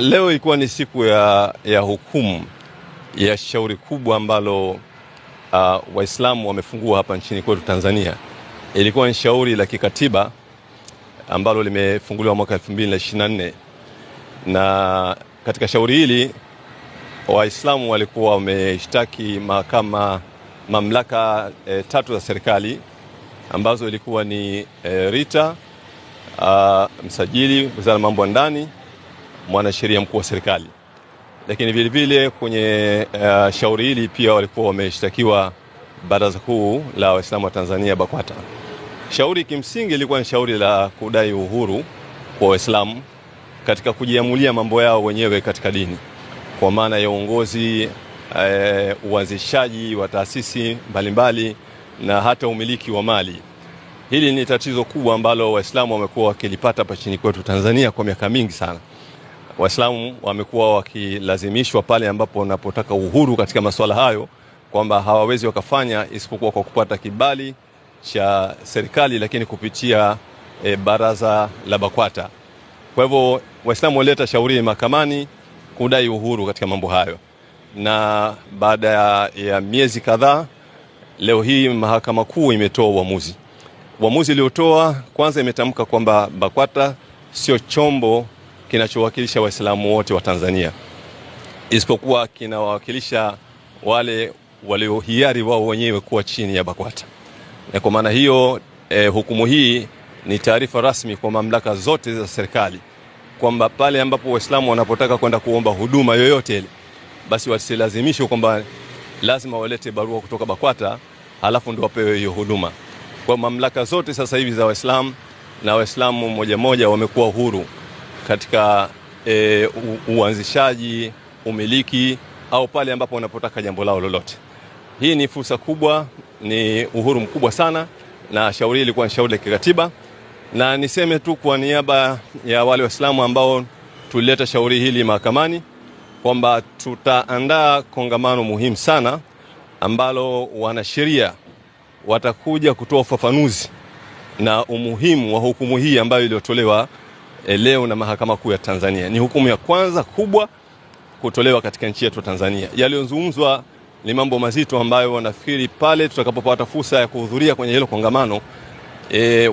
Leo ilikuwa ni siku ya hukumu ya shauri kubwa ambalo Waislamu wamefungua hapa nchini kwetu Tanzania. Ilikuwa ni shauri la kikatiba ambalo limefunguliwa mwaka 2024, na katika shauri hili Waislamu walikuwa wameshtaki mamlaka tatu za serikali ambazo ilikuwa ni RITA, msajili, wizara ya mambo ya ndani, mwanasheria mkuu wa serikali. Lakini vile vile kwenye shauri hili pia walikuwa wameshtakiwa Baraza Kuu la Waislamu wa Tanzania, BAKWATA. Shauri kimsingi ilikuwa ni shauri la kudai uhuru kwa Waislamu katika kujiamulia mambo yao wenyewe katika dini, kwa maana ya uongozi, uanzishaji wa taasisi mbalimbali na hata umiliki wa mali. Hili ni tatizo kubwa ambalo Waislamu wamekuwa wakilipata hapa nchini kwetu Tanzania kwa miaka mingi sana. Waislamu wamekuwa wakilazimishwa pale ambapo wanapotaka uhuru katika masuala hayo kwamba hawawezi wakafanya isipokuwa kwa kupata kibali cha serikali, lakini kupitia baraza la BAKWATA. Kwa hivyo Waislamu walileta shauri mahakamani kudai uhuru katika mambo hayo, na baada ya miezi kadhaa, leo hii Mahakama Kuu imetoa uamuzi. Uamuzi uliotoa kwanza imetamka kwamba BAKWATA sio chombo kinachowakilisha Waislamu wote wa Tanzania, isipokuwa kinawakilisha wale waliohiari wao wenyewe kuwa chini ya BAKWATA. Na kwa maana hiyo hukumu hii ni taarifa rasmi kwa mamlaka zote za serikali kwamba pale ambapo Waislamu wanapotaka kwenda kuomba huduma yoyote ile, basi wasilazimishwe kwamba lazima walete barua kutoka BAKWATA halafu ndio wapewe hiyo huduma. Kwa mamlaka zote sasa hivi za Waislamu na Waislamu moja wamekuwa huru katika uanzishaji, umiliki au pale ambapo wanapotaka jambo lao lolote. Hii ni fursa kubwa, ni uhuru mkubwa sana, na shauri hili lilikuwa ni shauri la kikatiba. Na niseme tu kwa niaba ya wale Waislamu ambao tulileta shauri hili mahakamani kwamba tutaandaa kongamano muhimu sana ambalo wanasheria watakuja kutoa ufafanuzi na umuhimu wa hukumu hii ambayo iliyotolewa leo na Mahakama Kuu ya Tanzania. Ni hukumu ya kwanza kubwa kutolewa katika nchi yetu Tanzania. Yaliyozungumzwa ni mambo mazito ambayo nafikiri pale tutakapopata fursa ya kuhudhuria kwenye hilo kongamano,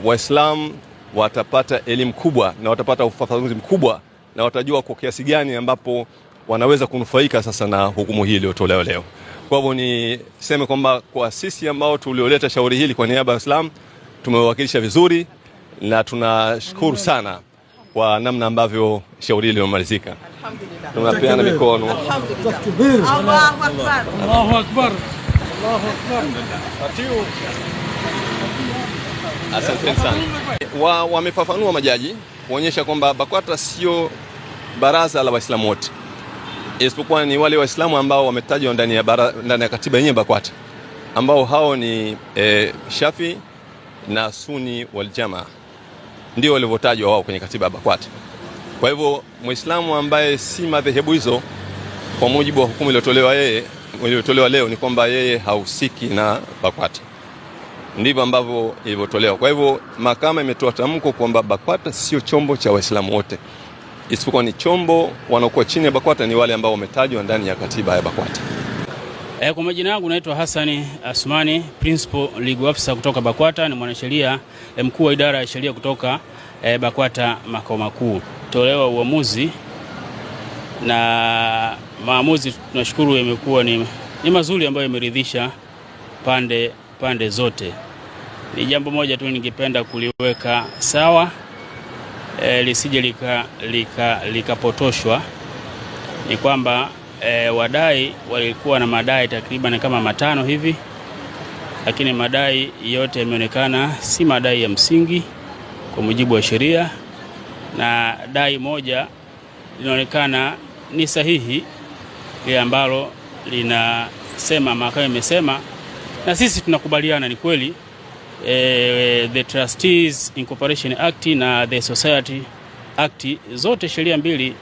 Waislamu watapata elimu kubwa na watapata ufafanuzi mkubwa na watajua kwa kiasi gani ambapo wanaweza kunufaika sasa na hukumu hii iliyotolewa leo. Kwa hivyo niseme kwamba kwa sisi ambao tulioleta shauri hili kwa niaba ya Waislamu tumewakilisha vizuri, na tunashukuru sana kwa namna ambavyo shauri hili limemalizika. Alhamdulillah. Tunapeana mikono. Alhamdulillah. Allahu Akbar. Allahu Akbar. Allahu Akbar. Asante sana. Wamefafanua majaji kuonyesha kwamba BAKWATA sio baraza la Waislamu wote, isipokuwa ni wale Waislamu ambao wametajwa ndani ya katiba yenyewe BAKWATA, ambao hao ni Shafi na Sunni wal Jamaa, ndio walivyotajwa wao kwenye katiba ya BAKWATA. Kwa hivyo Muislamu ambaye si madhehebu hizo, kwa mujibu wa hukumu iliyotolewa leo ni kwamba yeye hausiki na BAKWATA. Ndivyo ambavyo ilivyotolewa. Kwa hivyo mahakama imetoa tamko kwamba BAKWATA sio chombo cha Waislamu wote, isipokuwa ni chombo wanaokuwa chini ya BAKWATA ni wale ambao wametajwa ndani ya katiba ya BAKWATA. Kwa majina yangu naitwa Hassan Asmani, Principal Legal Officer kutoka BAKWATA, ni mwanasheria mkuu wa idara ya sheria kutoka BAKWATA makao makuu. Tolewa uamuzi na maamuzi tunashukuru yamekuwa ni mazuri ambayo yameridhisha pande zote. Ni jambo moja tu ningependa kuliweka sawa, lisije likapotoshwa, ni kwamba wadai walikuwa na madai takriban kama 5 hivi, lakini madai yote yameonekana si madai ya msingi kwa mujibu wa sheria, na dai moja linaonekana ni sahihi, ile ambalo linasema mahakama imesema, na sisi tunakubaliana ni kweli. The Trustees Incorporation Act na the Society Act, zote sheria mbili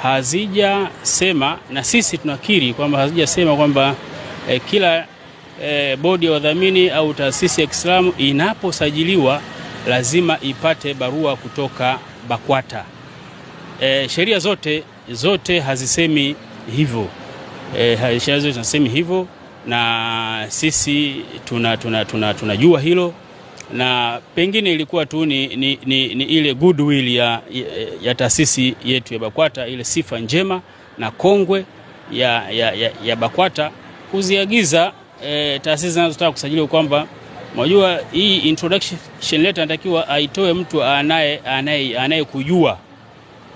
hazijasema, na sisi tunakiri kwamba hazijasema kwamba kila bodi ya wadhamini au taasisi ya Kiislamu inaposajiliwa lazima ipate barua kutoka BAKWATA. sheria zote hazisemi hivyo. Sheria zote zinasemi hivyo, na sisi tunajua hilo, na pengine ilikuwa tu ni ile goodwill ya taasisi yetu ya BAKWATA, ile sifa njema na kongwe ya BAKWATA kuziagiza taasisi zinazotaka kusajiliwa kwamba unajua hii introduction letter anatakiwa aitoe mtu anayekujua.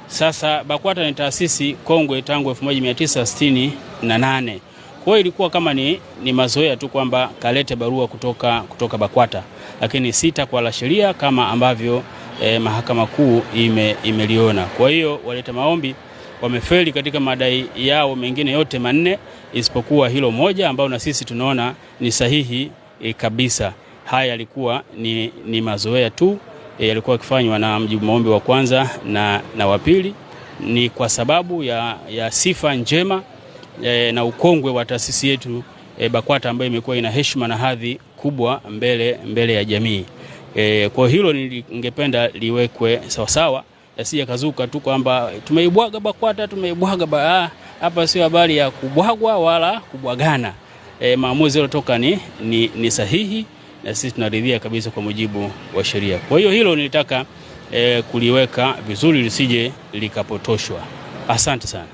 Sasa BAKWATA ni taasisi kongwe tangu 1968. Kwa hiyo ilikuwa kama ni mazoea tu kwamba kalete barua kutoka BAKWATA, lakini si takwa la sheria kama ambavyo Mahakama Kuu imeliona. Kwa hiyo waleta maombi wamefeli katika madai yao mengine yote manne isipokuwa hilo moja ambao na sisi tunaona ni sahihi kabisa. Haya yalikuwa ni mazoea tu, yalikuwa yakifanywa na mjibu maombi wa kwanza na wa pili. Ni kwa sababu ya sifa njema na ukongwe wa taasisi yetu BAKWATA ambayo imekuwa ina heshima na hadhi kubwa mbele ya jamii. Kwa hilo ningependa liwekwe sawasawa, yasije kazuka tu kwamba tumeibwaga BAKWATA, tumeibwaga. Hapa sio habari ya kubwagwa wala kubwagana. Maamuzi yaliyotoka ni sahihi, na sisi tunaridhia kabisa kwa mujibu wa sheria. Kwa hiyo hilo nilitaka kuliweka vizuri lisije likapotoshwa. Asante sana.